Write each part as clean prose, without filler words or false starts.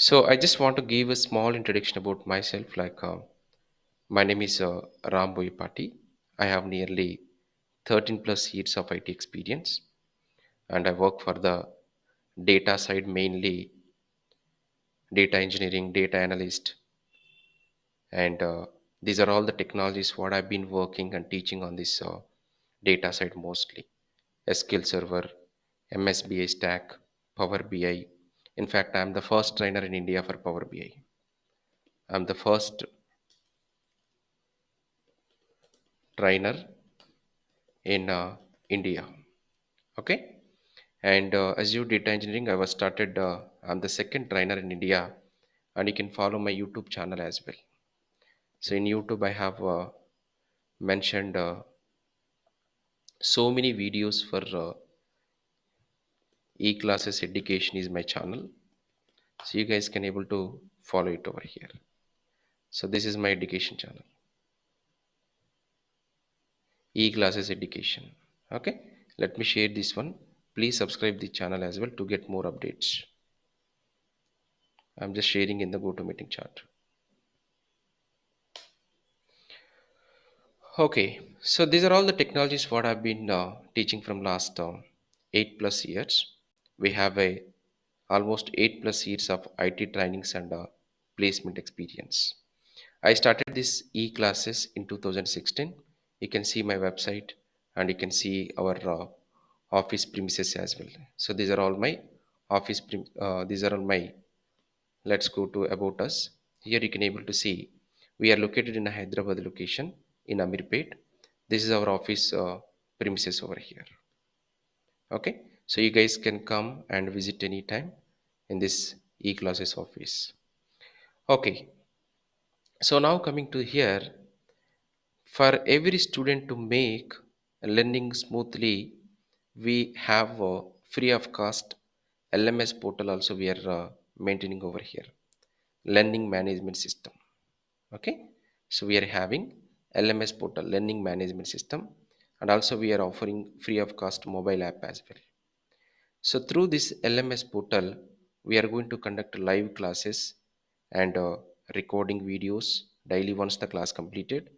So I just want to give a small introduction about myself. My name is Ram Boyapati. I have nearly 13 plus years of IT experience, and I work for the data side, mainly data engineering, data analyst, and these are all the technologies what I've been working and teaching on this data side mostly. SQL Server, MSBI Stack, Power BI. In fact, I'm the first trainer in India for Power BI. I'm the first trainer in India. Okay, and Azure Data Engineering, I was started. I'm the second trainer in India, and you can follow my YouTube channel as well. So in YouTube, I have mentioned so many videos for Eclasses education is my channel, so you guys can able to follow it over here. So this is my education channel, Eclasses education. Okay, let me share this one. Please subscribe the channel as well to get more updates. I'm just sharing in the GoToMeeting chat. Okay, so these are all the technologies what I've been teaching from last 8 plus years. We have a almost 8 plus years of IT trainings and placement experience. I started this e-classes in 2016. You can see my website and you can see our office premises as well. So these are all my these are all my. Let's go to about us. Here you can able to see we are located in a Hyderabad location in Amirpet. This is our office premises over here. Okay, so you guys can come and visit anytime in this e-classes office. Okay, so now coming to here, for every student to make learning smoothly, we have a free of cost LMS portal also we are maintaining over here. Learning management system. Okay, so we are having LMS portal, learning management system, and also we are offering free of cost mobile app as well. So through this LMS portal, we are going to conduct live classes and recording videos daily once the class completed,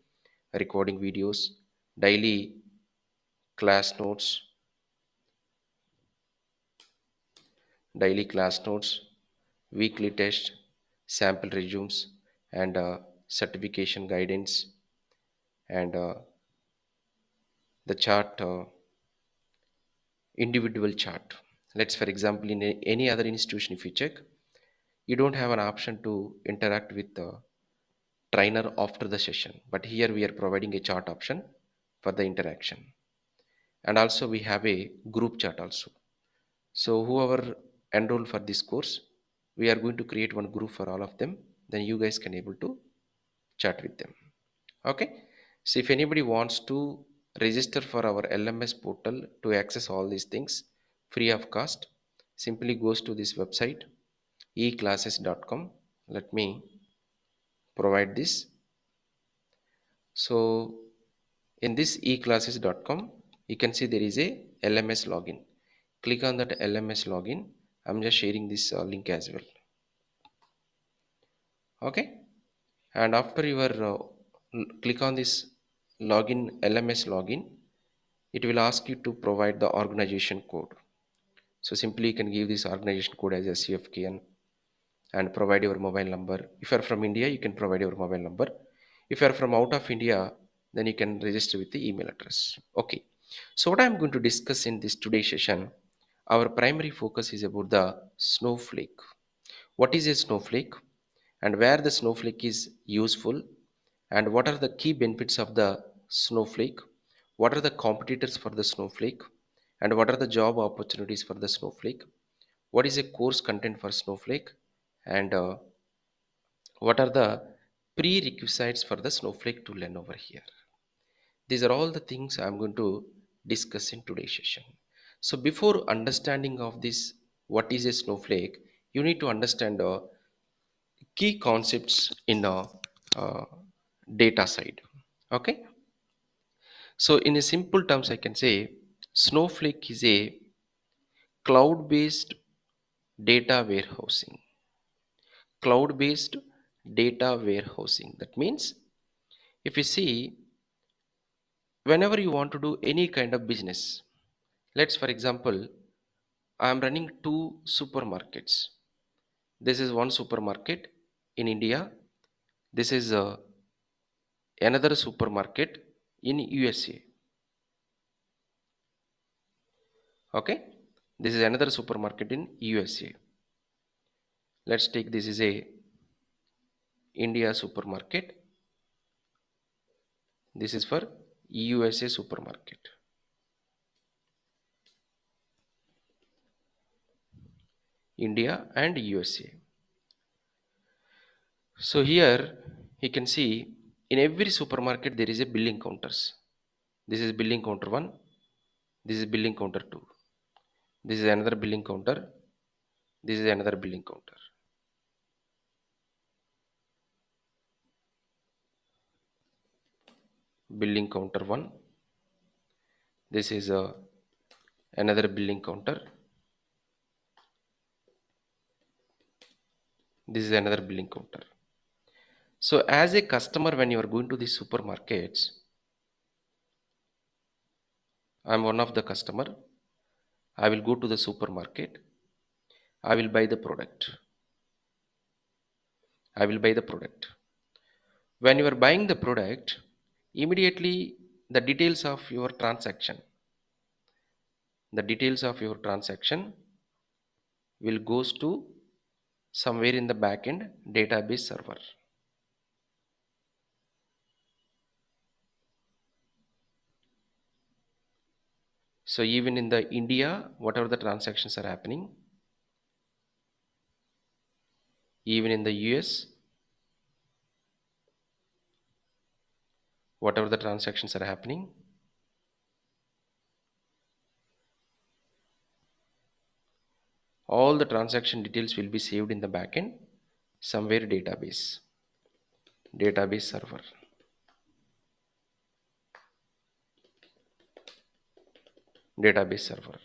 recording videos, daily class notes, daily class notes, weekly test, sample resumes, and certification guidance, and the chart, individual chart. Let's, for example, in any other institution, if you check, you don't have an option to interact with the trainer after the session. But here we are providing a chat option for the interaction. And also we have a group chat also. So whoever enroll for this course, we are going to create one group for all of them. Then you guys can able to chat with them. Okay, so if anybody wants to register for our LMS portal to access all these things free of cost, simply goes to this website eclasses.com. Let me provide this. So in this eclasses.com, you can see there is a LMS login. Click on that LMS login. I'm just sharing this link as well. Okay, and after your click on this login, LMS login, it will ask you to provide the organization code. So simply you can give this organization code as a CFKN and provide your mobile number. If you are from India, you can provide your mobile number. If you are from out of India, then you can register with the email address. Okay, so what I'm going to discuss in this today's session, our primary focus is about the Snowflake. What is a Snowflake, and where the Snowflake is useful, and what are the key benefits of the Snowflake, what are the competitors for the Snowflake, and what are the job opportunities for the Snowflake, what is a course content for Snowflake, and what are the prerequisites for the Snowflake to learn over here. These are all the things I'm going to discuss in today's session. So before understanding of this, what is a Snowflake, you need to understand key concepts in a uh, data side. Okay, so in a simple terms, I can say Snowflake is a cloud based data warehousing. cloud based data warehousing. That means if you see, whenever you want to do any kind of business, let's for example, I am running two supermarkets. This is one supermarket in India. This is another supermarket in USA. Okay, this is another supermarket in USA. Let's take this is a India supermarket. This is for USA supermarket. India and USA. So here you can see in every supermarket there is a billing counters. This is billing counter 1, this is billing counter 2, this is another billing counter, this is another billing counter. Billing counter 1, this is another billing counter, this is another billing counter. So as a customer, when you are going to the supermarkets, I am one of the customer. I will go to the supermarket. I will buy the product. I will buy the product. When you are buying the product, immediately the details of your transaction, the details of your transaction will goes to somewhere in the backend database server. So even in the India, whatever the transactions are happening, even in the US, whatever the transactions are happening, all the transaction details will be saved in the backend somewhere database server. Database server.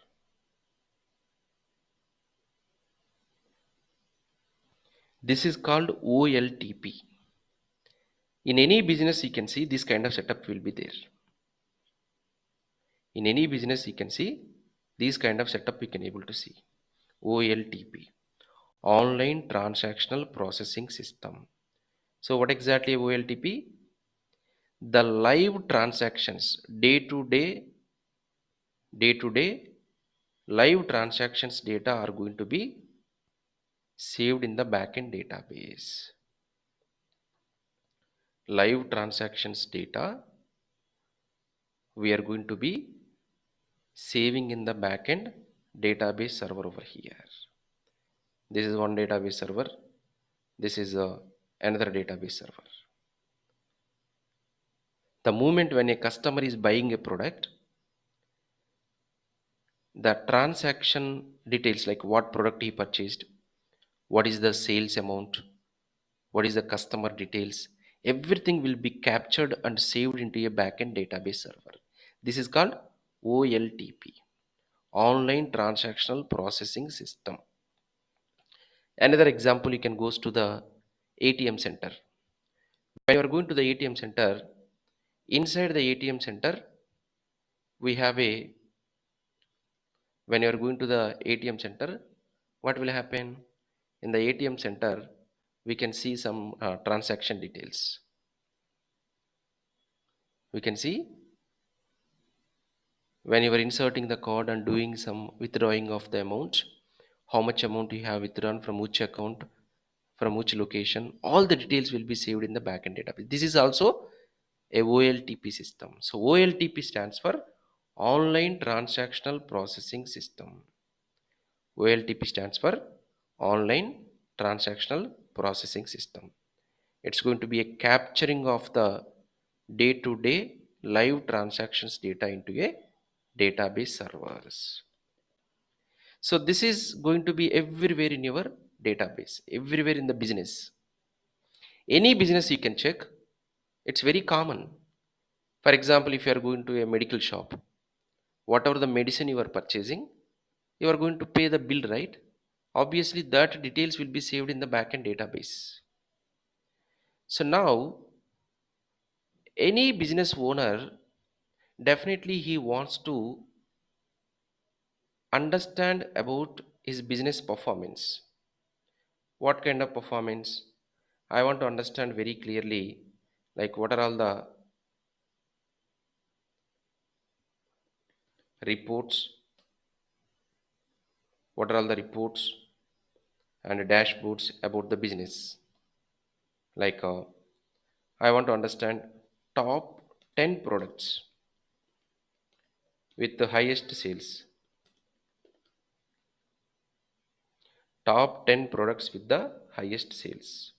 This is called OLTP. In any business you can see this kind of setup will be there. In any business you can see these kind of setup you can able to see. OLTP, online transactional processing system. So what exactly OLTP? The live transactions, day to day live transactions data are going to be saved in the backend database. Live transactions data we are going to be saving in the backend database server over here. This is one database server. This is another database server. The moment when a customer is buying a product, the transaction details like what product he purchased, what is the sales amount, what is the customer details, everything will be captured and saved into a backend database server. This is called OLTP, online transactional processing system. Another example you can goes to the ATM center. When you are going to the ATM center, inside the ATM center we have a, when you are going to the ATM center, what will happen? In the ATM center, we can see some transaction details. We can see when you are inserting the card and doing some withdrawing of the amount, how much amount you have withdrawn from which account, from which location, all the details will be saved in the backend database. This is also a OLTP system. So OLTP stands for Online Transactional Processing System. OLTP stands for Online Transactional Processing System. It's going to be a capturing of the day-to-day live transactions data into a database servers. So this is going to be everywhere in your database, everywhere in the business. Any business you can check, it's very common. For example, if you are going to a medical shop, whatever the medicine you are purchasing, you are going to pay the bill, right? obviously that details will be saved in the backend database. So now any business owner, definitely he wants to understand about his business performance. What kind of performance? I want to understand very clearly, like what are all the reports, what are all the reports and dashboards about the business. Like I want to understand top 10 products with the highest sales, top 10 products with the highest sales.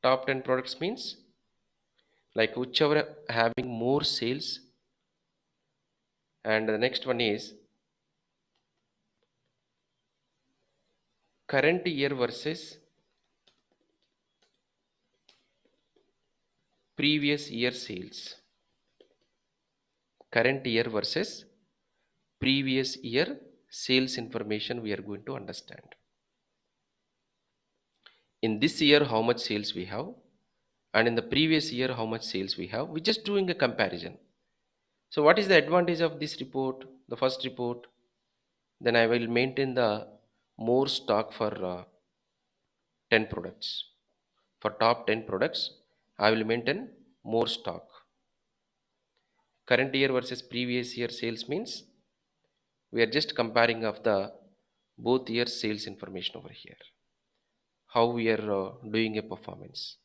Top 10 products means like whichever having more sales, and the next one is current year versus previous year sales. Current year versus previous year sales information we are going to understand. In this year how much sales we have, and in the previous year how much sales we have. We're just doing a comparison. So what is the advantage of this report? The first report, then I will maintain the more stock for 10 products. For top 10 products, I will maintain more stock. Current year versus previous year sales means we are just comparing of the both years sales information over here. How we are doing a performance.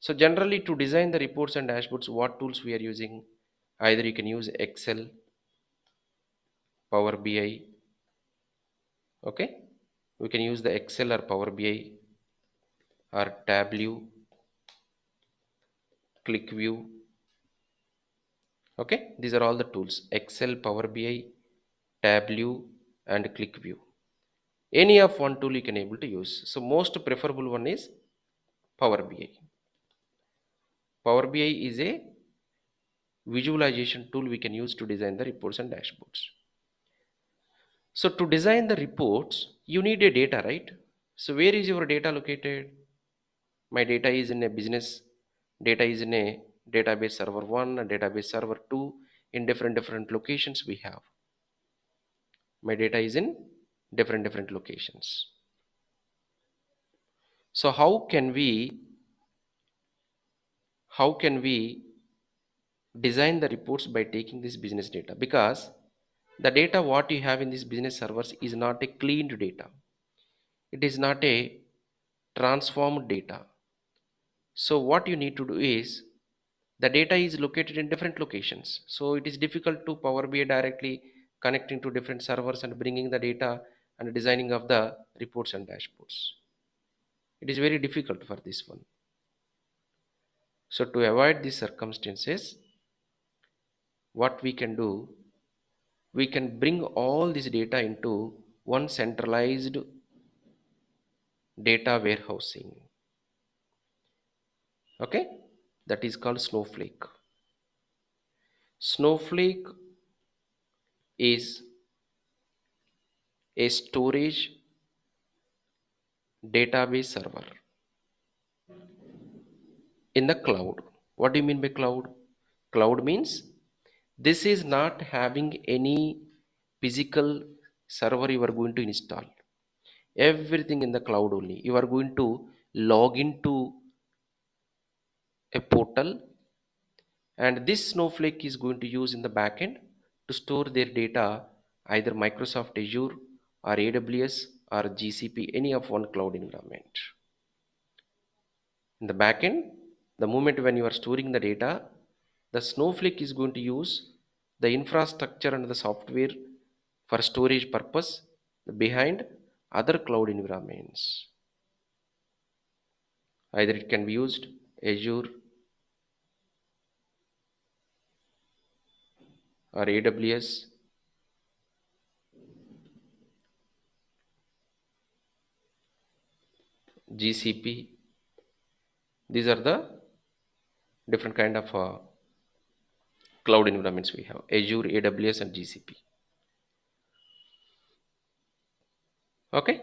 So generally to design the reports and dashboards, what tools we are using? Either you can use Excel, Power BI, okay? We can use the Excel or Power BI or Tableau, ClickView, okay? These are all the tools: Excel, Power BI, Tableau, and ClickView. Any of one tool you can able to use. So most preferable one is Power BI. Power BI is a visualization tool we can use to design the reports and dashboards. So to design the reports, you need a data, right? So where is your data located? My data is in a business, data is in a database server 1 and database server 2. In different locations we have. My data is in different locations. So how can we design the reports by taking this business data? Because the data what you have in this business servers is not a cleaned data. It is not a transformed data. So what you need to do is the data is located in different locations. So it is difficult to Power BI directly connecting to different servers and bringing the data and designing of the reports and dashboards. It is very difficult for this one. So to avoid these circumstances, what we can do, we can bring all this data into one centralized data warehousing. Okay, that is called Snowflake. Snowflake is a storage database server in the cloud. What do you mean by cloud? Cloud means this is not having any physical server you are going to install. Everything in the cloud only. You are going to log into a portal, and this Snowflake is going to use in the backend to store their data, either Microsoft Azure or AWS or GCP, any of one cloud environment. In the backend, the moment when you are storing the data, the Snowflake is going to use the infrastructure and the software for storage purpose behind other cloud environments. Either it can be used Azure or AWS, GCP. These are the different kind of cloud environments we have: Azure, AWS, and GCP. Okay.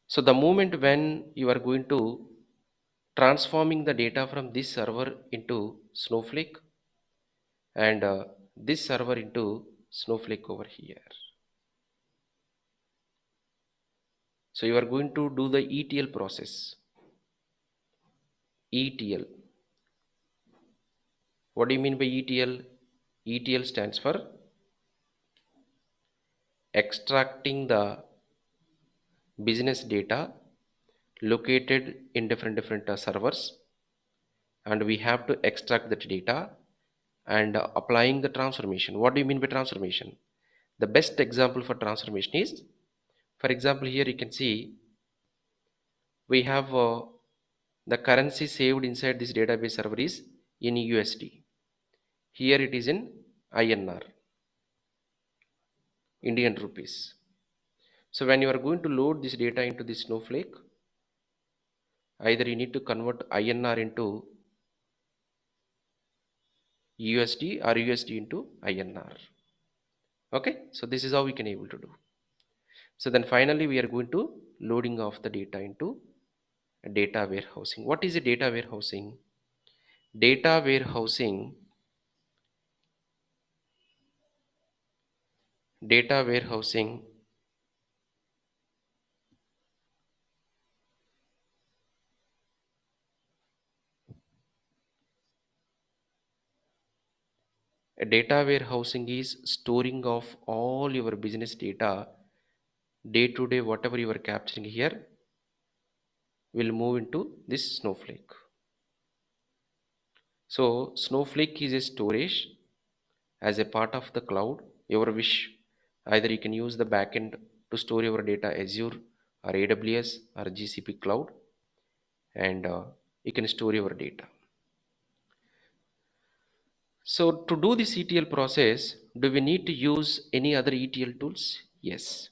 So the moment when you are going to transforming the data from this server into Snowflake and this server into Snowflake over here. So you are going to do the ETL process. ETL. What do you mean by ETL? ETL stands for extracting the business data located in different servers, and we have to extract that data and applying the transformation. What do you mean by transformation? The best example for transformation is, for example, here you can see we have the currency saved inside this database server is in USD. Here it is in INR, Indian rupees. So when you are going to load this data into this Snowflake, either you need to convert INR into USD or USD into INR. Okay, so this is how we can able to do. So then finally we are going to loading of the data into a data warehousing. What is a data warehousing? Data warehousing, data warehousing A data warehousing is storing of all your business data day to day, whatever you are capturing here will move into this Snowflake. So Snowflake is a storage as a part of the cloud. Your wish. Either you can use the backend to store your data Azure or AWS or GCP cloud, and you can store your data. So to do this ETL process, do we need to use any other ETL tools? Yes.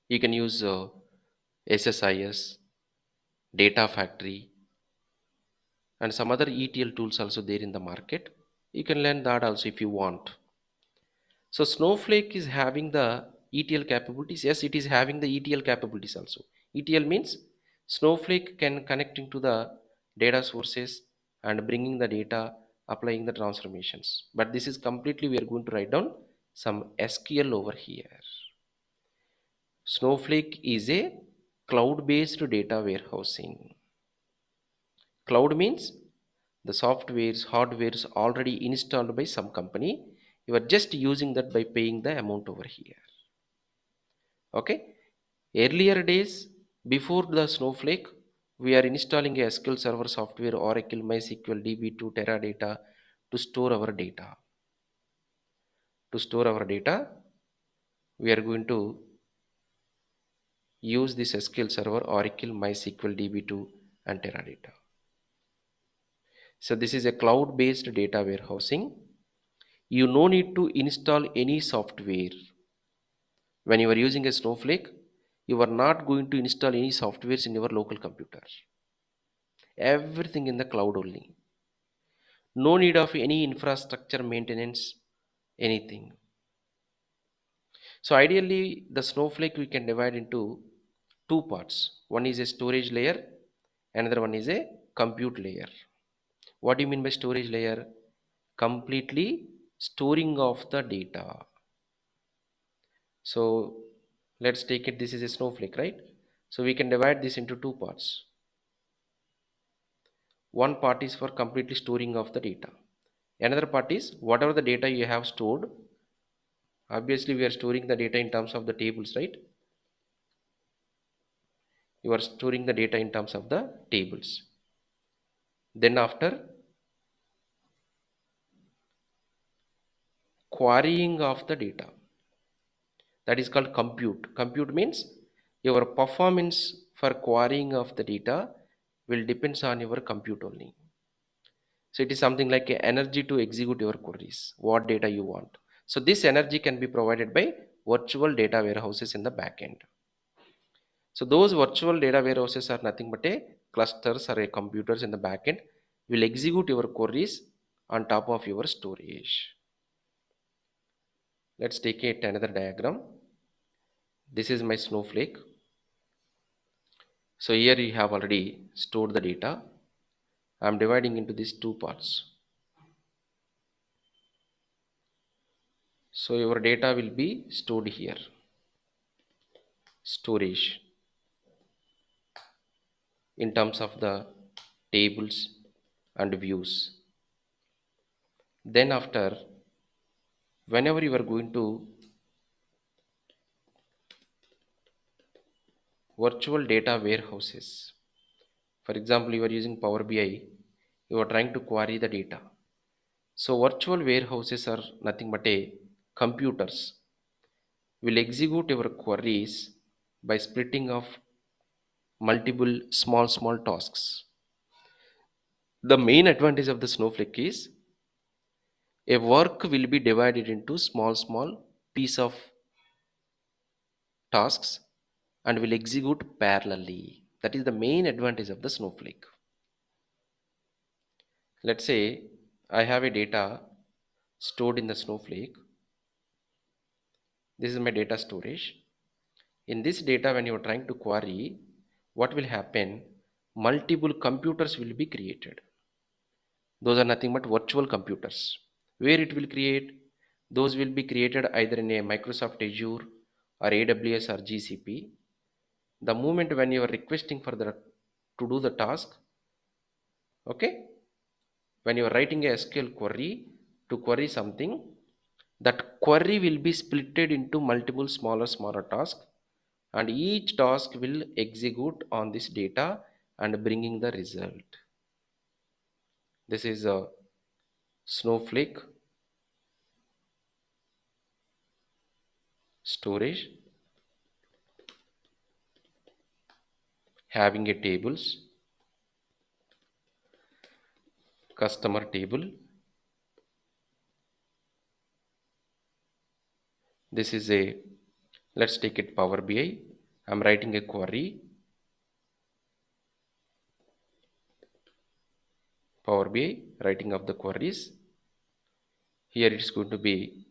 You can use SSIS, Data Factory, and some other ETL tools also there in the market. You can learn that also if you want. So Snowflake is having the ETL capabilities. Yes, it is having the ETL capabilities also. ETL means Snowflake can connecting to the data sources and bringing the data, applying the transformations. But this is completely we are going to write down some SQL over here. Snowflake is a cloud-based data warehousing. Cloud means the softwares, hardwares already installed by some company. You are just using that by paying the amount over here. Okay. Earlier days, before the Snowflake, we are installing a SQL Server software, Oracle, MySQL, DB2, Teradata to store our data. To store our data, we are going to use this SQL Server, Oracle, MySQL, DB2, and Teradata. So this is a cloud-based data warehousing. You no need to install any software. When you are using a Snowflake, you are not going to install any softwares in your local computer. Everything in the cloud only. No need of any infrastructure maintenance, anything. So ideally, the Snowflake we can divide into two parts. One is a storage layer, another one is a compute layer. What do you mean by storage layer? Completely storing of the data. So let's take it, this is a Snowflake, right? So we can divide this into two parts. One part is for completely storing of the data. Another part is whatever the data you have stored. Obviously, we are storing the data in terms of the tables, right? You are storing the data in terms of the tables. Then after querying of the data, that is called compute. Compute means your performance for querying of the data will depends on your compute only. So it is something like a energy to execute your queries, what data you want. So this energy can be provided by virtual data warehouses in the backend. So those virtual data warehouses are nothing but a clusters or a computers in the backend will execute your queries on top of your storage. Let's take it another diagram. This is my Snowflake. So here you have already stored the data. I'm dividing into these two parts. So your data will be stored here. Storage in terms of the tables and views. Then after, whenever you are going to virtual data warehouses, for example, you are using Power BI, you are trying to query the data. So virtual warehouses are nothing but a computers will execute your queries by splitting of multiple small tasks. The main advantage of the Snowflake is a work will be divided into small piece of tasks and will execute parallelly. That is the main advantage of the Snowflake. Let's say I have a data stored in the Snowflake. This is my data storage. In this data, when you are trying to query, what will happen? Multiple computers will be created. Those are nothing but virtual computers. Where it will create? Those will be created either in a Microsoft Azure or AWS or GCP. The moment when you are requesting for the to do the task, okay, when you are writing a SQL query to query something, that query will be splitted into multiple smaller tasks, and each task will execute on this data and bringing the result. This is a Snowflake storage having a tables, customer table. This is a, let's take it Power BI. I'm writing a query. Power BI, writing of the queries. Here it's going to be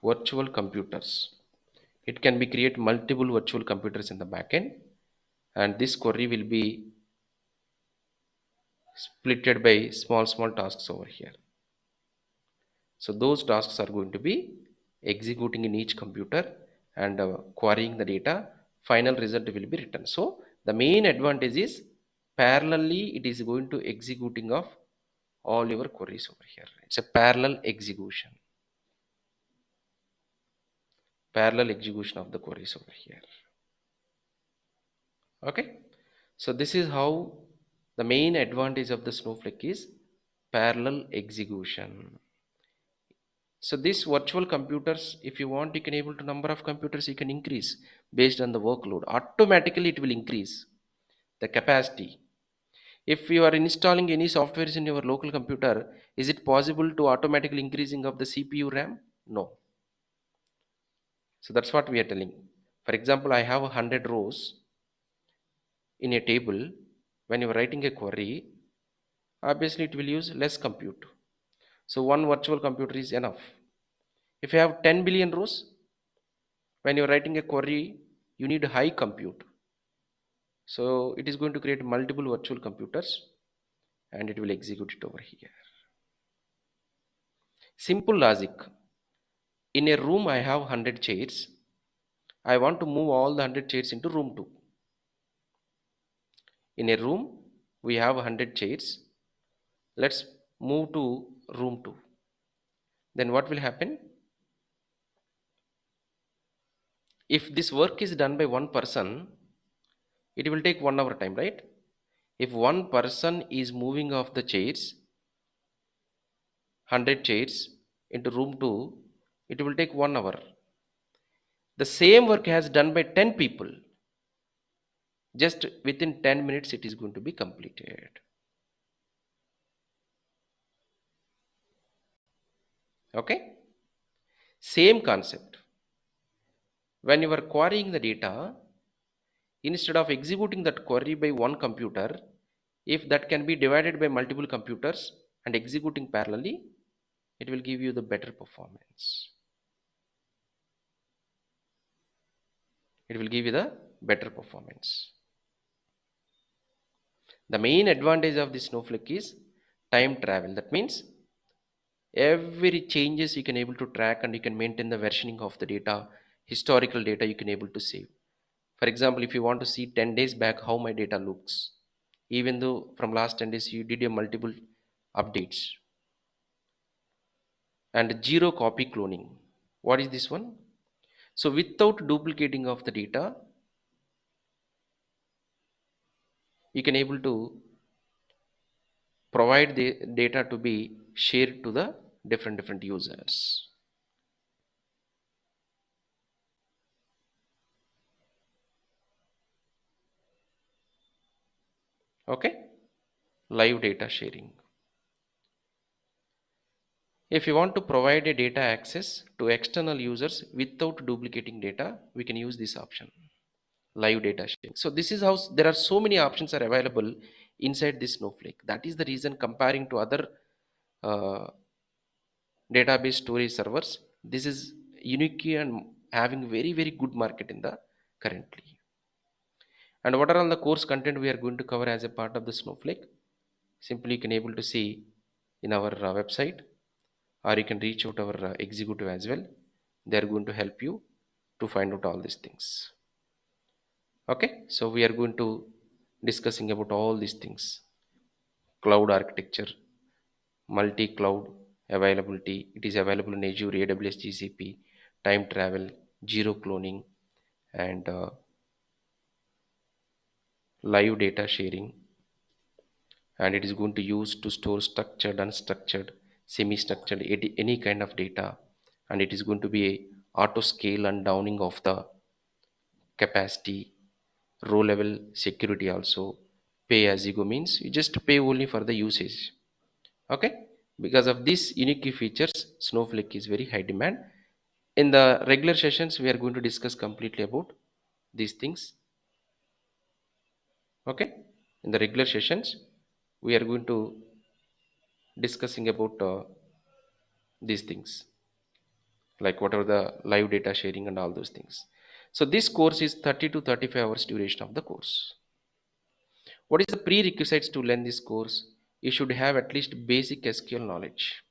virtual computers. It can be create multiple virtual computers in the backend, and this query will be splitted by small tasks over here. So those tasks are going to be executing in each computer and querying the data. Final result will be written. So the main advantage is parallelly it is going to executing of all your queries over here. It's a parallel execution of the queries over here. Okay, so this is how the main advantage of the Snowflake is parallel execution. So these virtual computers, if you want, you can able to number of computers you can increase based on the workload. Automatically it will increase the capacity. If you are installing any softwares in your local computer, is it possible to automatically increasing of the CPU RAM? No. So that's what we are telling. For example, I have 100 rows in a table. When you are writing a query, obviously it will use less compute. So one virtual computer is enough. If you have 10 billion rows, when you're writing a query, you need high compute. So it is going to create multiple virtual computers and it will execute it over here. Simple logic. In a room, I have 100 chairs. I want to move all the 100 chairs into room 2. In a room, we have 100 chairs. Let's move to room 2. Then what will happen? If this work is done by one person, it will take 1 hour time, right? If one person is moving off the chairs, 100 chairs into room 2, it will take 1 hour. The same work has done by 10 people. Just within 10 minutes, it is going to be completed. Okay? Same concept. When you are querying the data, instead of executing that query by one computer, if that can be divided by multiple computers and executing parallelly, it will give you the better performance. It will give you the better performance. The main advantage of this Snowflake is time travel. That means every changes you can able to track and you can maintain the versioning of the data, historical data you can able to save. For example, if you want to see 10 days back how my data looks, even though from last 10 days you did a multiple updates, and zero copy cloning. What is this one? So without duplicating of the data, you can able to provide the data to be shared to the different users. Okay, live data sharing. If you want to provide a data access to external users without duplicating data, we can use this option, live data sharing. So this is how there are so many options are available inside this Snowflake. That is the reason comparing to other uh, database storage servers, this is unique and having very good market in the currently. And what are all the course content we are going to cover as a part of the Snowflake? Simply you can able to see in our website, or you can reach out our executive as well. They are going to help you to find out all these things. Okay, so we are going to discussing about all these things: cloud architecture, multi-cloud availability. It is available in Azure, AWS, GCP, time travel, zero cloning, and live data sharing. And it is going to use to store structured, unstructured, semi-structured, any kind of data. And it is going to be a auto scale and downing of the capacity, row level security also. Pay as you go means you just pay only for the usage. Okay, because of these unique features, Snowflake is very high demand. In the regular sessions we are going to discuss completely about these things. Okay, in the regular sessions we are going to discussing about these things, like what are the live data sharing and all those things. So this course is 30 to 35 hours duration of the course. What is the prerequisites to learn this course? You should have at least basic SQL knowledge.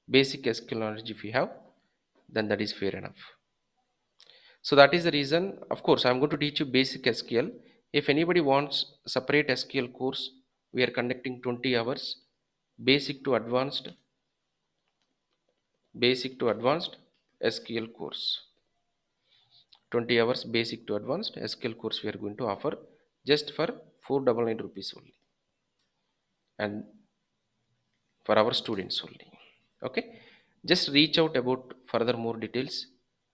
Basic SQL knowledge if you have, then that is fair enough. So that is the reason, of course I'm going to teach you basic SQL. If anybody wants separate SQL course, we are conducting 20 hours basic to advanced, basic to advanced SQL course. 20 hours basic to advanced SQL course we are going to offer just for 499 rupees only, and for our students only. Okay, just reach out about further more details,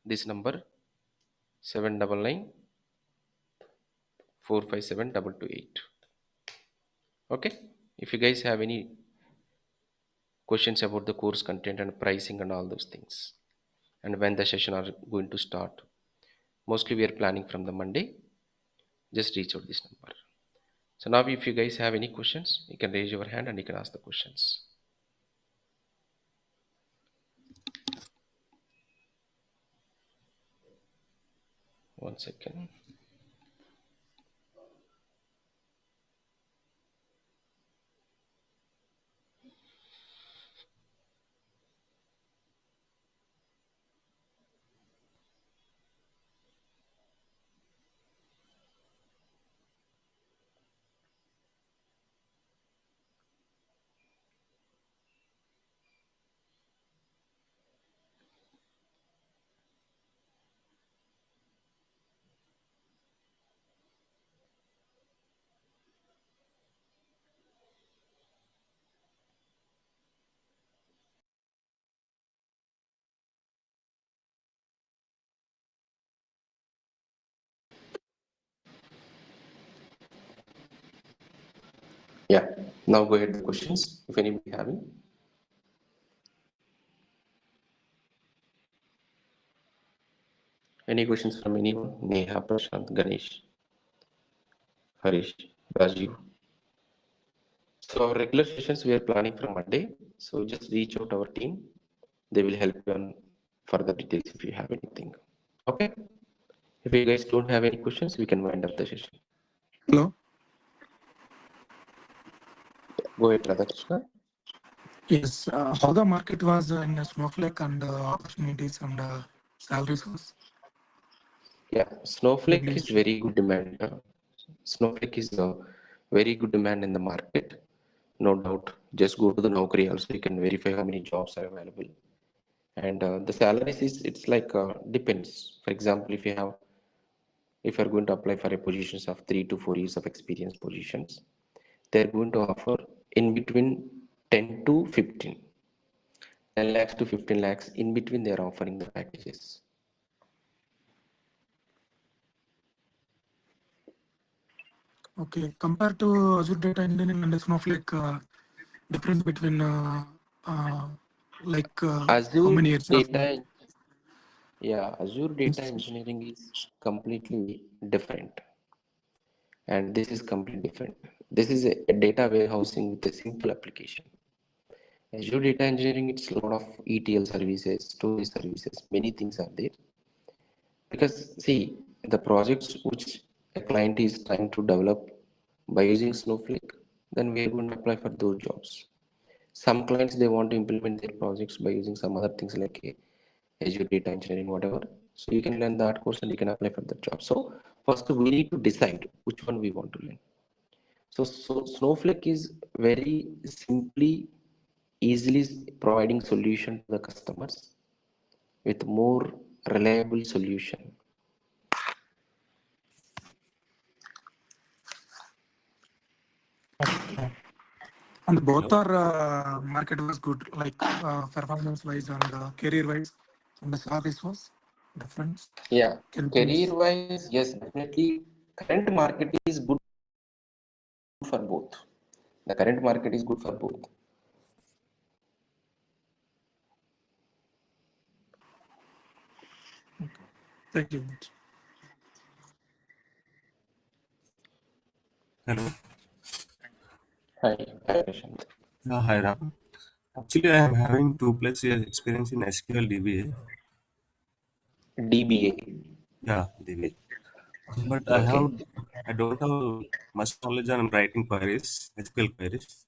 this number 799 457 228. Okay, if you guys have any questions about the course content and pricing and all those things, and when the session are going to start, mostly we are planning from the Monday, just reach out this number. So now if you guys have any questions, you can raise your hand and you can ask the questions. One second. Yeah, now go ahead with the questions if anybody having. Any questions from anyone? Neha, Prashant, Ganesh, Harish, Rajiv. So our regular sessions we are planning from Monday. So just reach out our team. They will help you on further details if you have anything. Okay. If you guys don't have any questions, we can wind up the session. Hello. Go ahead, Radhakrishna. Yes, how the market was in Snowflake and opportunities and salaries was Yeah, Snowflake is regulation. very good demand. Snowflake is a very good demand in the market, no doubt. Just go to the Naukri also, you can verify how many jobs are available. And the salaries is it's like depends. For example, if you're going to apply for a positions of 3 to 4 years of experience positions, they're going to offer in between 10 to 15, 10 lakhs to 15 lakhs. In between, they're offering the packages. Okay, compared to Azure Data Engineering and Snowflake, difference between uh, how Azure many years of data, yeah, Azure data yes. engineering is completely different, and this is completely different. This is a data warehousing with a simple application. Azure data engineering, it's a lot of ETL services, storage services, many things are there. Because see, the projects which a client is trying to develop by using Snowflake, then we are going to apply for those jobs. Some clients they want to implement their projects by using some other things like Azure data engineering, whatever. So you can learn that course and you can apply for the job. So first we need to decide which one we want to learn. So Snowflake is very simply, easily providing solution to the customers with more reliable solution. Okay. And both Hello. are market was good, like performance wise and career wise, and the salaries was different. Yeah, Can you career please? wise, yes, definitely. Current market is good for both. The current market is good for both. Okay. Thank you. Hello. Hi, hi, Prashant. Hi, Ram. Actually, I am having 2+ years experience in SQL DBA. DBA. Yeah, DBA. But Okay, I don't have much knowledge on writing queries, SQL queries.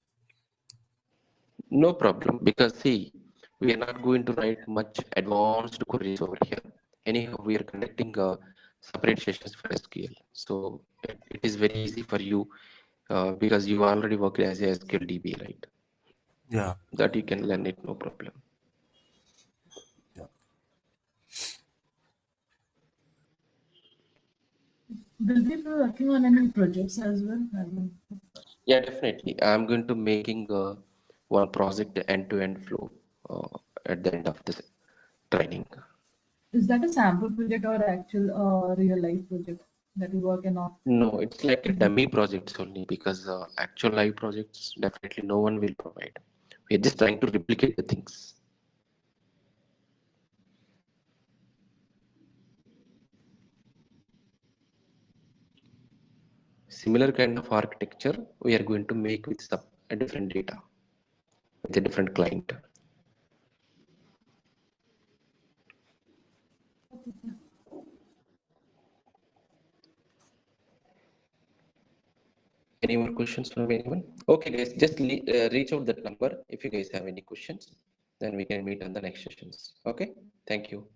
no problem. Because see, we are not going to write much advanced queries over here. Anyhow, we are conducting separate sessions for SQL. So it is very easy for you because you already worked as a SQL DB, right? Yeah, That you can learn it, no problem. yeah. Will we be working on any projects as well? I mean, Yeah, definitely. I'm going to making one project end-to-end flow at the end of this training. is that a sample project or actual real life project that we working on? No, it's like a dummy projects only because actual live projects definitely no one will provide. We're just trying to replicate the things. Similar kind of architecture we are going to make with some a different data with a different client. Any more questions from anyone? Okay, guys, just reach out that number if you guys have any questions. Then we can meet on the next sessions. Okay, thank you.